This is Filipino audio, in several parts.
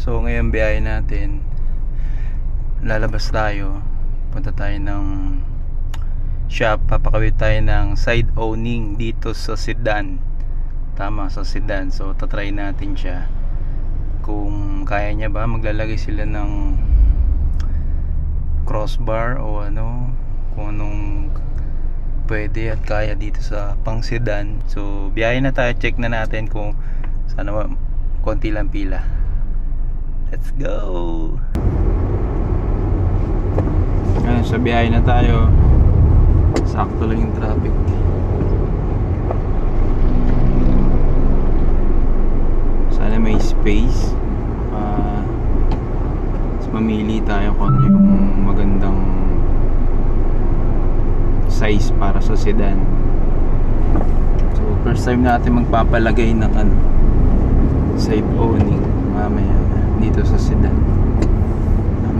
So ngayon biyahe natin, lalabas tayo, punta tayo ng shop, papakawit tayo ng side owning dito sa sedan. Tama, sa sedan. So tatry natin siya kung kaya niya ba. Maglalagay sila ng crossbar o ano, kung anong pwede at kaya dito sa pang sedan. So biyahe na tayo, check na natin kung sana konti lang pila. Let's go. Ayan, sa biyahe na tayo. Sakto lang yung traffic. Sana may space. Mamili tayo kung ano yung magandang size para sa sedan. So first time natin magpapalagay ng side owning mamaya dito sa sedan.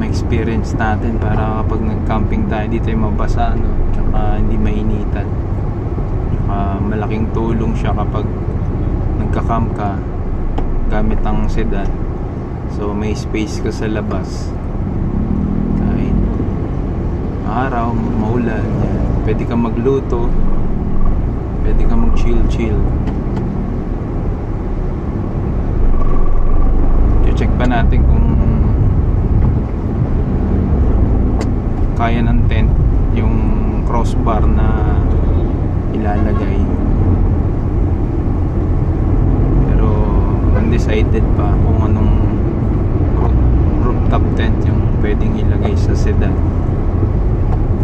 May experience natin para kapag nag-camping tayo dito ay mabasa, no? Tsaka hindi mainitan. Tsaka malaking tulong siya kapag nagka-camp ka gamit ang sedan. So may space ka sa labas kahit araw, maulan, yan. Pwede kang magluto, pwede kang mag-chill. Check pa natin kung kaya ng tent yung crossbar na ilalagay, pero undecided pa kung anong rooftop tent yung pwedeng ilagay sa sedan,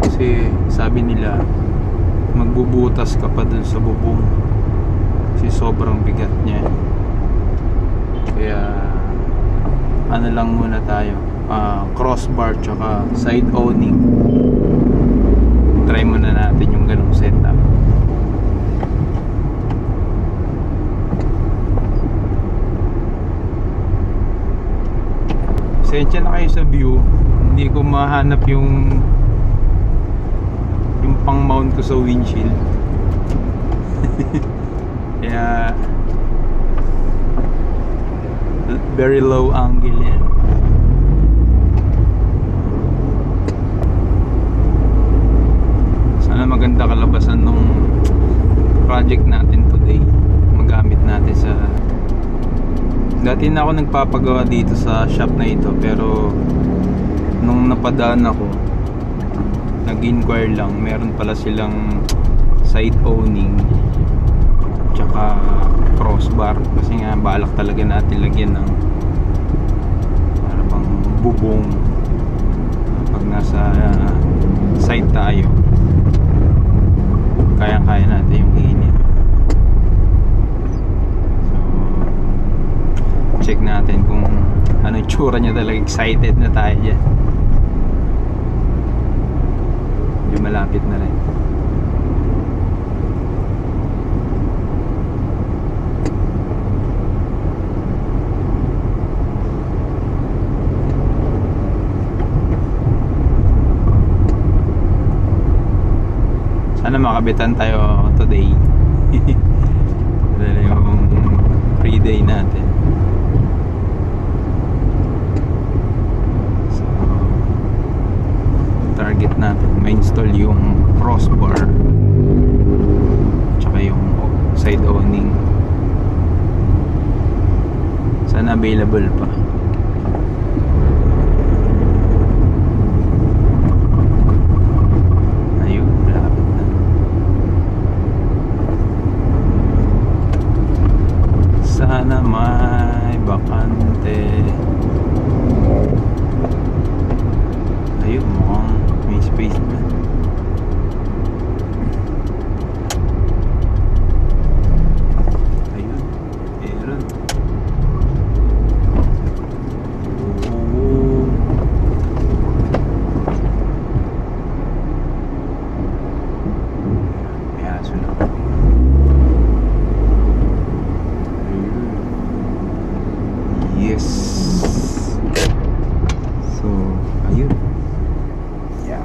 kasi sabi nila magbubutas ka pa dun sa bubong kasi sobrang bigat niya. Kaya ano lang muna tayo, crossbar tsaka side owning. Try muna natin yung ganong setup. Pasensya na kayo sa view, hindi ko mahanap yung pang mount ko sa windshield. Kaya very low angle yan. Sana maganda kalabasan nung project natin today. Magamit natin sa... Dati na ako nagpapagawa dito sa shop na ito, pero nung napadaan ako, nag-inquire lang, meron pala silang side owning tsaka crossbar, kasi nga balak talaga natin lagyan ng para bang bubong pag nasa side tayo, kaya natin yung init. So check natin kung ano yung tsura niya talaga. Excited na tayo dyan. Medyo malapit na rin. Sana makabitan tayo today. Dahil yung free day natin. So target natin ma-install yung crossbar tsaka yung side owning. Sana available pa. Sana may bakante. Ayun, mukhang may space na. Ayun, meron. May aso na. Yes. So, ayun. Yeah.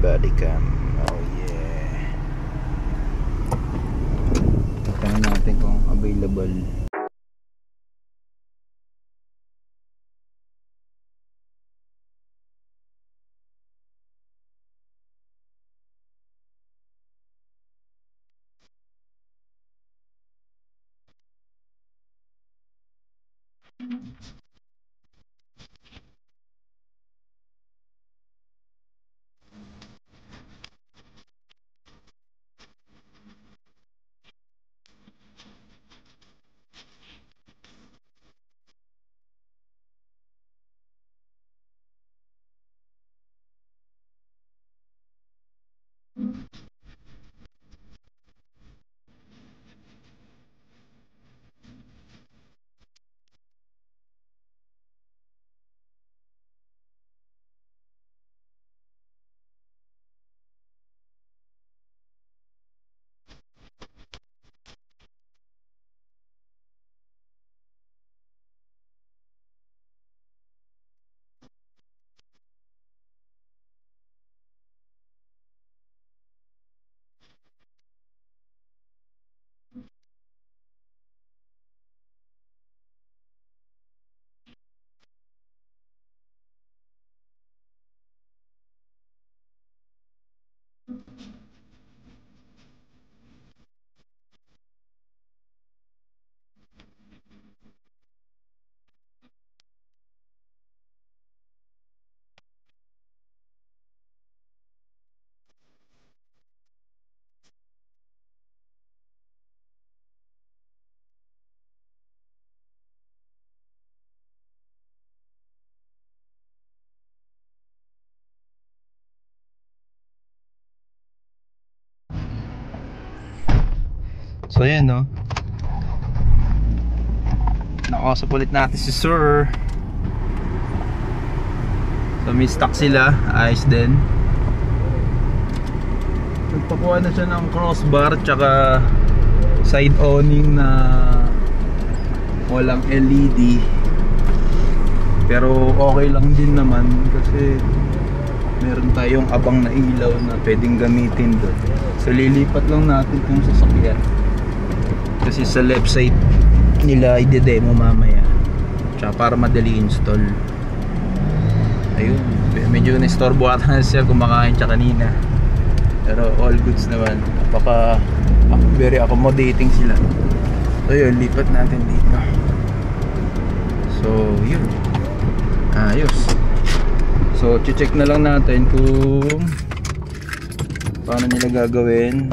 Body cam. Oh yeah. Tingnan natin kung available. So yan, no, nakausap ulit natin si Sir. So may stock sila, ayos din. Nagpakuha na siya ng crossbar tsaka side awning na walang LED, pero okay lang din naman kasi meron tayong abang na ilaw na pwedeng gamitin doon. So lilipat lang natin itong sasakyan kasi sa left side nila i-demo mamaya, tsaka para madali install. Ayun, medyo na-istorbo ata na siya kumakain siya kanina, pero all goods naman. Very accommodating sila. So yun, lipat natin dito. So yun, ayos. So check na lang natin kung paano nila gagawin.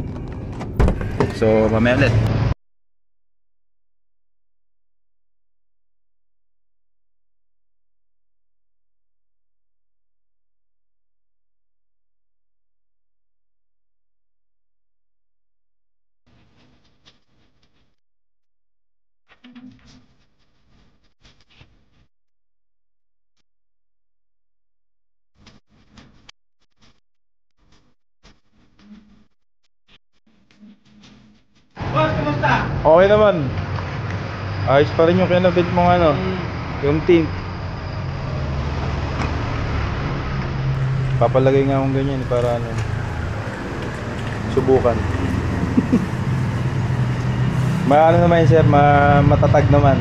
So mamaya ulit. Okay naman. Ayos pa rin yung kinabit mong ano, yung tint. Papalagay nga akong ganyan para ano, subukan. Ano naman sir, matatag naman.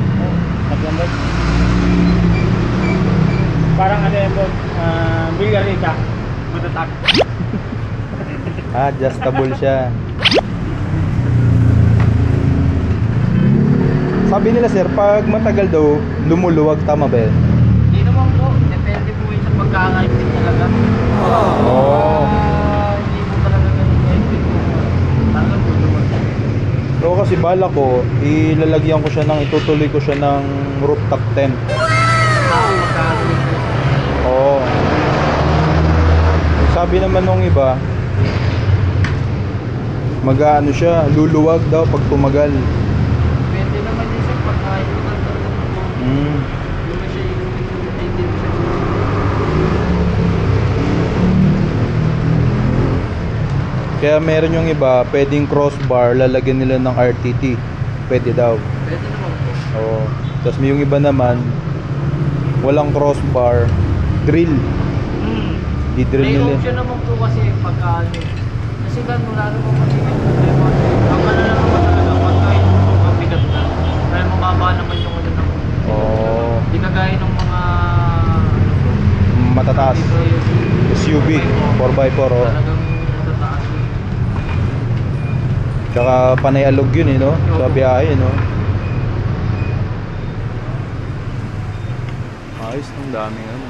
Parang ano yung bilyarita, matatag. Adjustable siya. Sabi nila sir, pag matagal daw, lumuluwag, tama ba yan? Hindi naman po, depende po yun sa pagkakaipin talaga. Hindi po talaga ganun kaipin po. Talagang luluwag. Pero kasi bala ko, ilalagyan ko siya itutuloy ko siya ng rooftop tent. Magkakaipin po. Oo. Sabi naman nung iba, mag-ano siya, luluwag daw pag tumagal. Depende naman yun sa pagkakaipin talaga. Yun na siya yung intention. Kaya meron yung iba, pwedeng crossbar, lalagyan nila ng RTT. Pwede daw. Pwede naman po. Oo. Tapos may yung iba naman, walang crossbar, drill. Di-drill May nila. option naman po kasi pagka ano. Kasi gano'n lalo po kasi may problema. Ang ano na naman talaga, pagka yung mabigat na. Dahil mababa naman yung ano naman. Oo. Hindi kagaya ng mga Matataas. SUV, 4x4. Oh. talagang matataas. Tsaka panay alog yun no? Sa biyahe no? Ayos, ang daming ano.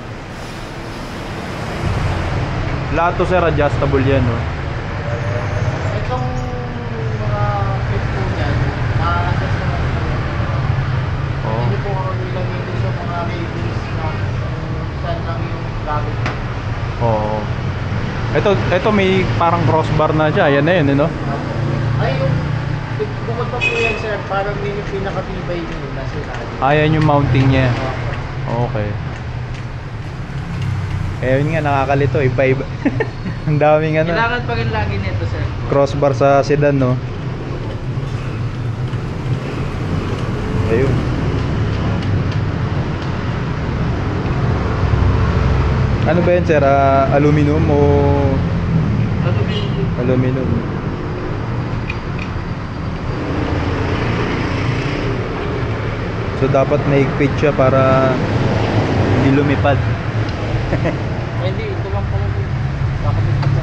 Lahat to sir, adjustable yan, no? Itong mga fit po dyan, ma-adjust naman po. Oo. Hindi po ako nilagay doon sa mga labels na saan lang yung gamit. Oo. Ito may parang crossbar na siya. Yan na yun, no? Ay, yung bukod pa po yan sir, parang may pinakatibay yun na sinabi. Ayan yung mounting niya. Okay. Eh yun nga, nakakalito. Iba-iba. Ang daming ano. Kailangan pa rin lagi nito sir. Crossbar sa sedan, no? Ayun. Ano ba yun, sir? Aluminum o aluminum? So dapat mahigpit siya para hindi lumipad. Hindi, ito lang pala po. Kakabit ko po.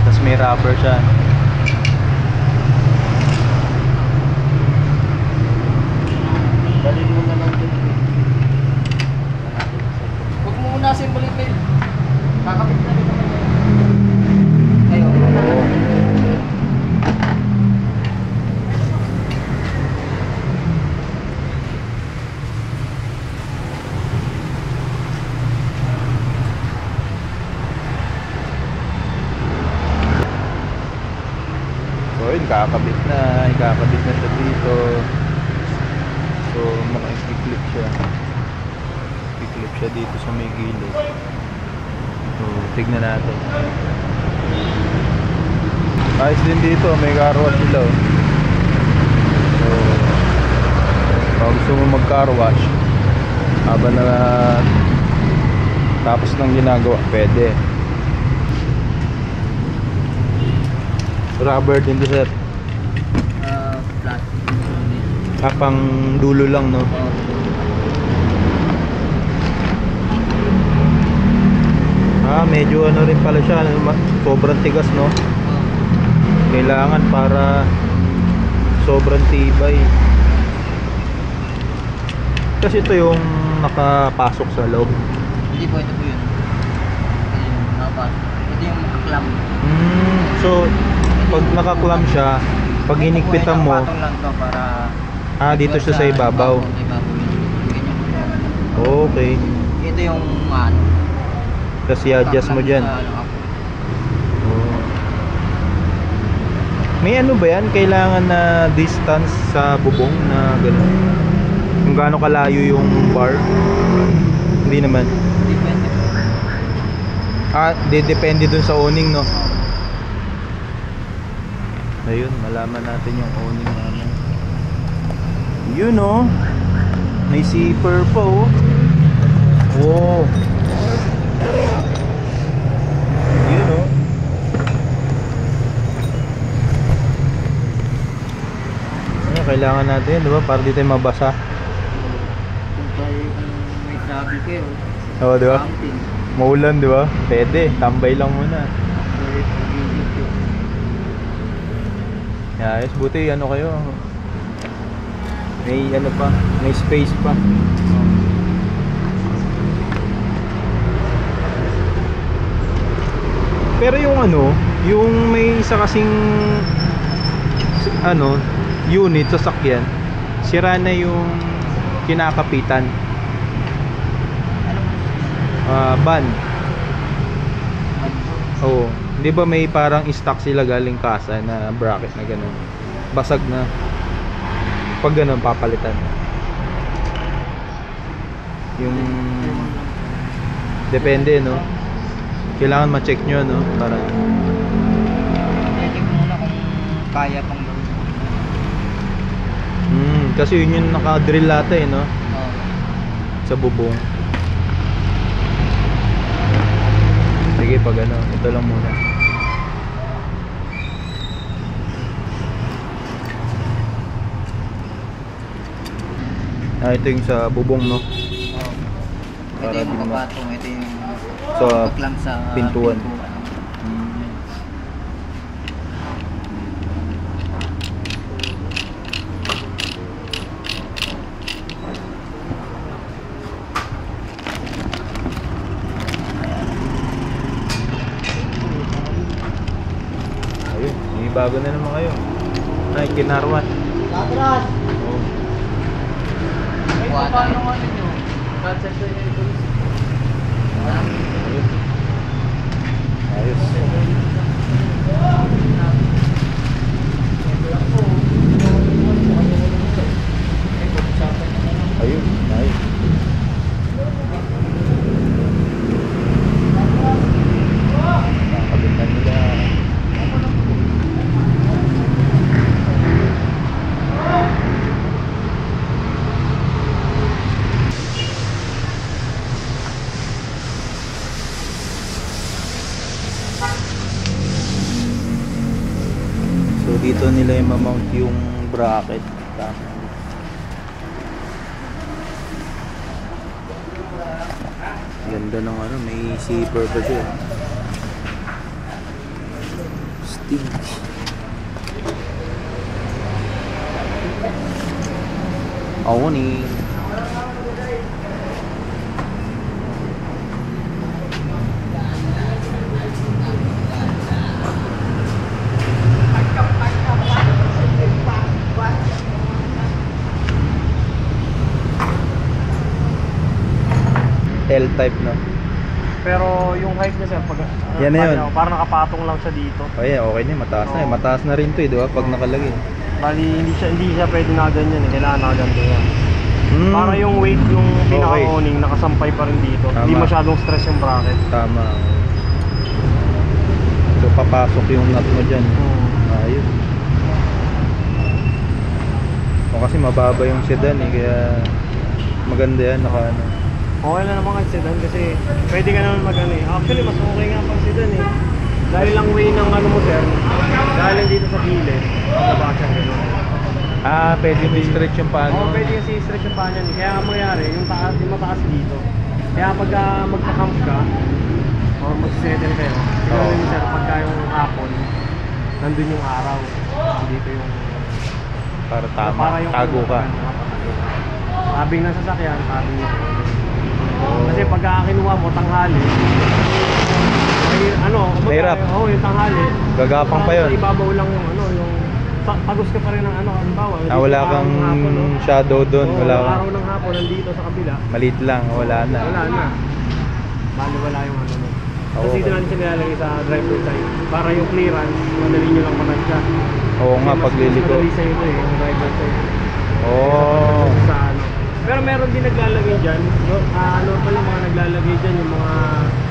Tapos may rubber siya. Dalhin mo na lang din. Huwag mo muna simbolipin. Kakabit na rin naman yan. Ayun. So yun, ikakabit na siya dito. So maka-clip siya. I-clip siya dito sa may gilid. So tignan natin. Ayos din dito, may car wash sila. So pag gusto mo mag car wash habang na tapos ng ginagawa, pwede. Rubber din to sir. Plastic. Pang dulo lang, no? Medyo ano rin pala siya, sobrang tigas, no? Kailangan para sobrang tibay. Kasi ito yung nakapasok sa loob. Hindi po, ito po yun. Ito yung nakapasok. Ito yung makaklam. So, pag naka-clamp siya, pag hinigpitan mo, patong lang to para dito siya sa ibabaw. Sa ibabaw yun. Ganyan po. Okay. Ito yung ano. Tapos i-adjust mo dyan. May ano ba yan? Kailangan na distance sa bubong na gano'n? Kung gaano kalayo yung bar? Hindi naman. Depende po. Depende dun sa owning, no? Ayun, malaman natin yung owning namin. Yun, no? May zipper pa, oh. Wow. Yun, no? Kailangan natin, di ba? Para di tayo mabasa. Kung may traffic kayo. Oo, di ba? Mountain. Maulan, di ba? Pwede, tambay lang muna. Ayos, buti ano kayo. May ano pa, may space pa. Pero yung ano, yung may isa kasing ano, unit sa sakyan, sira na yung kinakapitan. Van. Oo. Di ba may parang stock sila galing kasa na bracket na ganun. Basag na. Pag ganun, papalitan. Yung depende, no? Kailangan ma-check nyo, no? Para check muna kung kaya pang gawin. kasi yun yung naka-drill lata, eh, no? Sa bubong. Sige, pag ano, ito lang muna. Ito yung sa bubong, no? Ito yung makapatong, ito yung sa lang sa pintuan. bago na naman kayo. Ay, kinarwan. Latras! Oo. Ay, paano nga ninyo? Cancel ko yung ito. Ayos. Ayun, ayos. Nakabitan nila. So dito nila i-mount yung bracket. Tama. Ganda ng ano, may zipper pa siya. Stig. Ako ni. L-type na. Pero yung height niya sir, pag Yan na yun. parang nakapatong lang siya dito. Oh yeah, okay na yun. Mataas na eh. Mataas na rin to eh, di ba? Pag nakalagay. Bali hindi siya pwede na ganyan eh. Kailangan nakaganto yan. Para yung weight yung pinaka-owning nakasampay pa rin dito. Tama. Hindi masyadong stress yung bracket. Tama. So papasok yung nut mo dyan. Ayos. O kasi mababa yung sedan eh, kaya maganda yan, naka ano. Okay lang naman kahit sedan kasi pwede ka naman mag-ano eh. Actually mas okay nga pag sedan eh. Dahil lang way ng ano mo sir, dahil dito sa gilid, mababa siya gano'n. Ah, pwede mo i-stretch yung paano. Oo, pwede kasi i-stretch yung paa niyan. Kaya ang mangyari, yung taas, yung mataas dito. Kaya pag magka-camp ka, o mag-settle kayo, siguro yung sir, pagka yung hapon, nandun yung araw. Dito yung... Para tama, para yung tago ka. Tabing ng sasakyan, tabing yung... Kasi pagka kinuha mo, tanghali, ay, ano, Mahirap. Oo, yung tanghali. Gagapang pa yun. Sa ibabaw lang yung ano, yung... Tagos ka pa rin ng ano, halimbawa. Wala kang hapon, no? shadow doon. Oo, Wala yung kang... araw ng hapon, nandito sa kabila. Maliit lang, wala na. Wala na. Bali wala yung ano mo. Oo. Kasi dito natin siya nilalagay sa driver side. Para yung clearance, madali nyo lang matansya. Oo nga, Kasi pagliliko. madali sa'yo ito eh, yung driver side. Oo. Sa ano. Pero meron din naglalagay dyan. Ano pa yung mga naglalagay dyan, yung mga...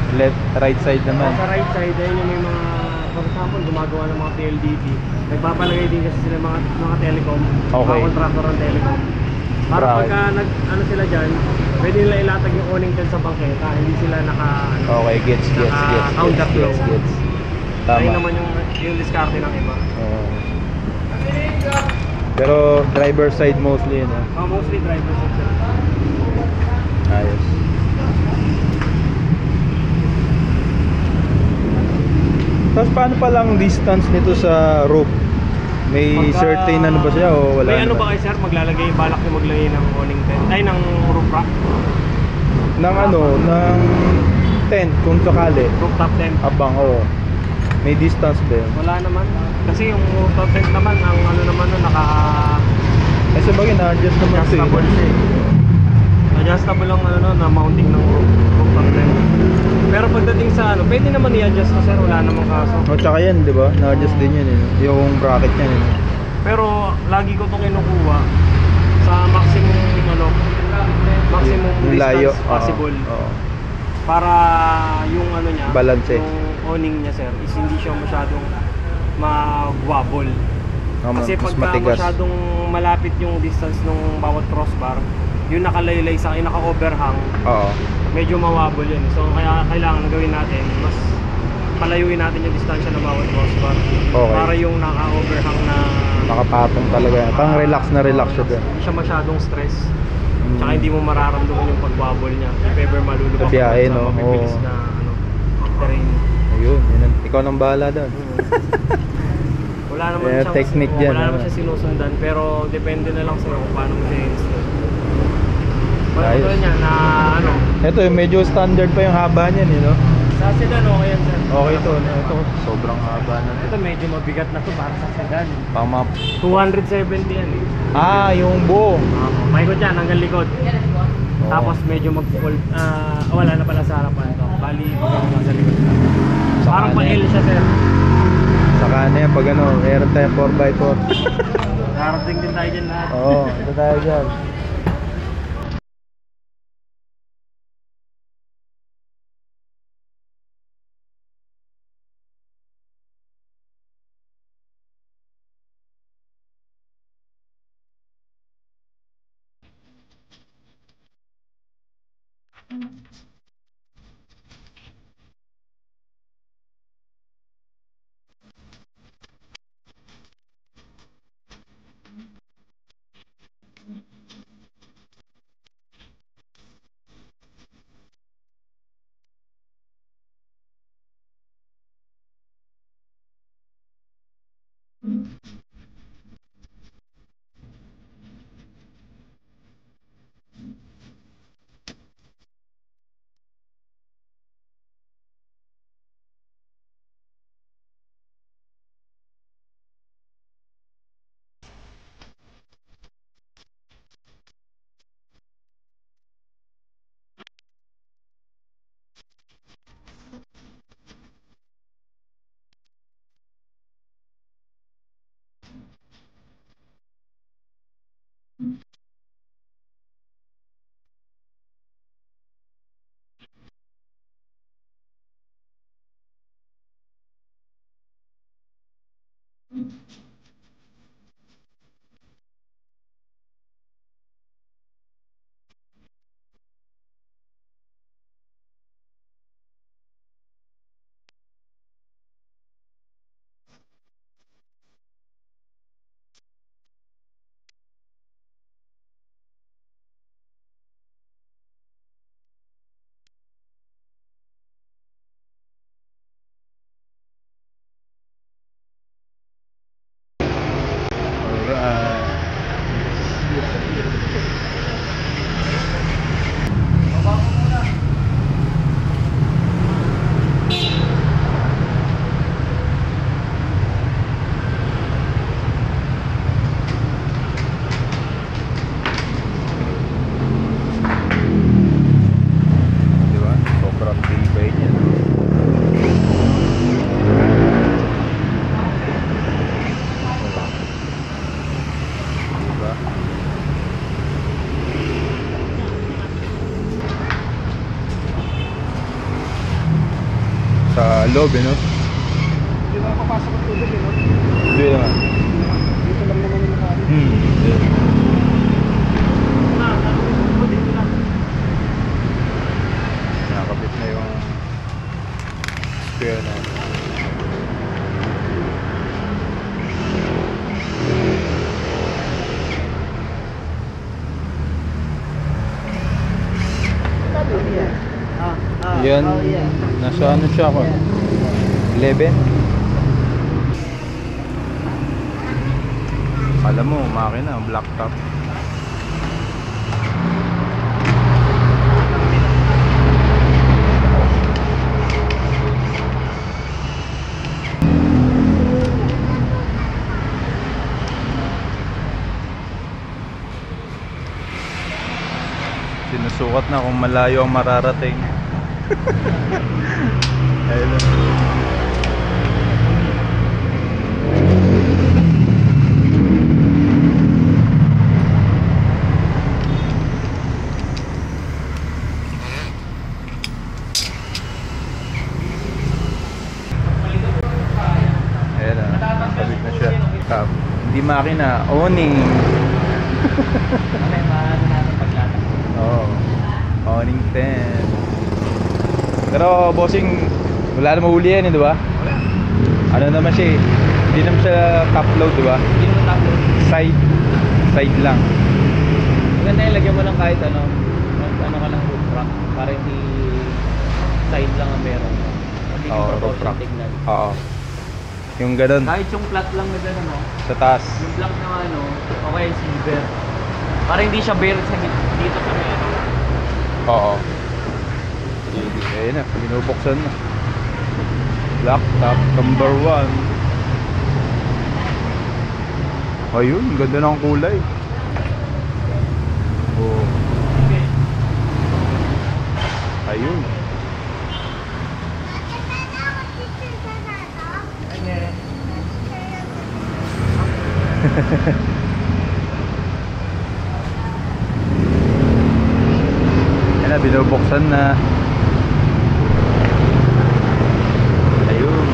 Left, right side naman. Sa right side, ayun yung may mga... For example, gumagawa ng mga PLDT. Nagpapalagay din kasi sila mga telecom. Okay. Mga contractor ng telecom. Para Right. pagka ano sila dyan, pwede nila ilatag yung awning dyan sa bangketa. Hindi sila Okay, gets. counterflow. Gets. Ayun Tama. naman yung diskarte ng iba. Oo. Pero driver side mostly yun. Mostly driver side. Ayos. Tapos paano palang distance nito sa roof? May certain ano ba siya o wala? May ano naman? ba kayo sir? Maglalagay, balak nyo maglagay ng awning tent? Ay, ng roof rack? Ng ano, ng tent kung sakali. Rooftop tent? Abang, oo. May distance ba yun? Wala naman. Kasi yung rooftop tent naman, ang ano naman nun, Eh sabagay na-adjust naman ito adjustable eh. siya eh. Adjustable ang ano nun, na mounting ng rooftop tent. Pero pagdating sa ano, pwede naman i-adjust to sir, wala namang kaso. O tsaka yan, di ba? Na-adjust din yan eh. Yung bracket niyan eh. Pero lagi ko itong kinukuha sa maximum maximum Yung layo. distance possible. Oo. Para yung ano niya, Balance eh. yung awning niya sir, is hindi siya masyadong mag-wobble. Kasi Mas pagka matigas. masyadong malapit yung distance ng bawat crossbar, yung nakalaylay sa naka-overhang, Oo. medyo mawabol yun. So kaya kailangan gawin natin, mas palayuin natin yung distansya ng bawat crossbar. Okay. Para yung naka-overhang na Nakapatong talaga yan. Pang relax na relax siya din. hindi siya masyadong stress. Tsaka hindi mo mararamdaman yung pag-wobble niya. If ever malulubak Sa biyahe, no? mabibilis Oo. na ano, terrain. Ayun, yun. Ikaw nang bahala doon. Wala naman Yeah, siyang technique dyan, wala naman ano? siya sinusundan, pero depende na lang sa'yo kung paano mo siya install. Ayos. Ito niya na ano, Ito, medyo standard pa yung haba niyan, you know? sa sedan okay yan sir. Okay to, no? Ito, sobrang haba na to. Ito medyo mabigat na to para sa sedan. Pang mga... 270 yan eh. Ah, yung buo. Maikot yan hanggang likod. Tapos medyo mag-fold, wala na pala sa harapan to. Bali, pagkakang sa likod na. Sa Parang kanan. pa-L siya sir. Saka na yan, pag ano, meron tayong 4x4. Narating din tayo dyan lahat. Oo, ito tayo dyan. Diba? Sobrang tibay niya. Diba? Sa loob, no? Hindi ba papasok ang tubig eh, no? Hindi naman. Dito lang naman yung nakari. Yeah. Dito lang. Nakakabit na yung spare natin. Yan, nasa ano siya ako? 11? Alam mo, makina, black top. Sinusukat na kung malayo ang mararating. Ayun na. Ayun na, nakabit na siya. Hindi makina, owning. Okay, paano natin paglatas? Oo. Owning 10. Pero bossing, wala na mahuli yan, di ba? Wala. Ano naman siya eh. Hindi naman siya top load, di ba? Hindi mo tapos. Side lang. Maganda yung lagyan mo lang kahit ano. Ano ka lang roof rack. Para hindi side lang ang meron. Hindi Oo, yung roof rack. tignan. Oo. Yung ganun, Kahit yung flat lang na gano'n, no? sa taas. Yung black na ano, okay, silver. Para hindi siya bare sa dito sa meron. Oo. Ayun na, binubuksan na. Black top number 1. Ayun, ganda ng kulay. Oh. Ayun. Yan na, binubuksan na. Ayun.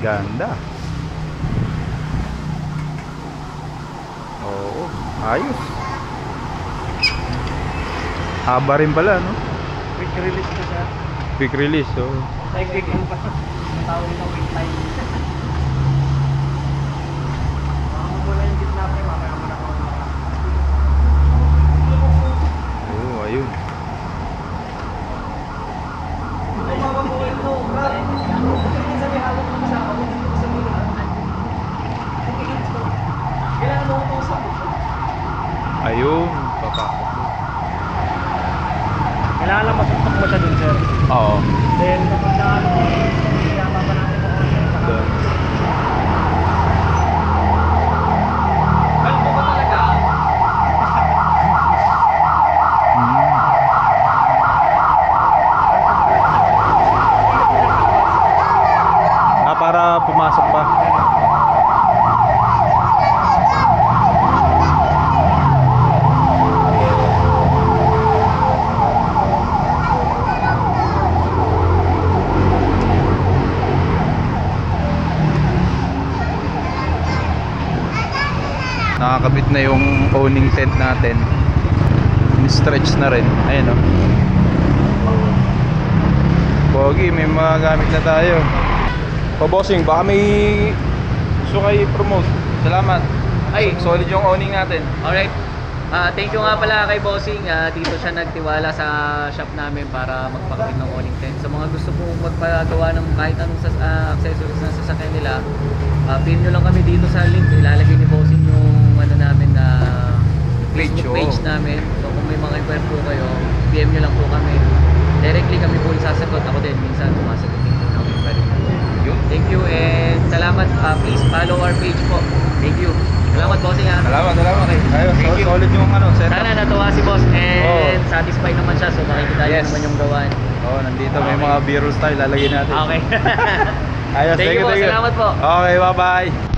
Ganda. Oo, ayos. Haba rin pala, no? Quick release ko siya. Quick release, oh. Ay, quick ano pa. Tawag na quick time. Muna yung gitna pa yung mamaya mo na ako. Oo, ayun. Ay, mababuhin mo, bro. Sabi hawak mo kasama mo dito sa mga. Kailangan mo ito sa Ayun, papasok. kailangan lang masuktok mo siya dun, sir. Oo. Then, kapag na ano, kailangan pa natin mo Doon. Well, mo ba talaga? Para pumasok pa. Nakakabit na yung owning tent natin. In-stretch na rin. Ayan o. Pogi, may mga gamit na tayo. Bossing, baka may gusto kayo i-promote. Salamat. Ay. Solid yung owning natin. Alright. Thank you nga pala kay Bossing. Dito siya nagtiwala sa shop namin para magpakabit ng awning tent. Sa mga gusto pong magpagawa ng kahit anong accessories na sasakyan nila, pin nyo lang kami dito sa link. Ilalagay ni Bossing yung ano namin na Facebook page namin. So kung may mga inquire po kayo, PM nyo lang po kami. Directly kami po isasagot. Ako din minsan sumasagot din po namin. Thank you and salamat. Please follow our page po. Thank you. Salamat, Bossing, ha. Salamat. Ayos, Thank you. solid yung setup. Sana natuwa si Boss and satisfied naman siya. So makikita niyo Yes. naman yung gawan. Nandito may Okay. mga B-rolls tayo, lalagyan natin. Okay. Ayos, Thank you po, salamat po. Okay, bye-bye.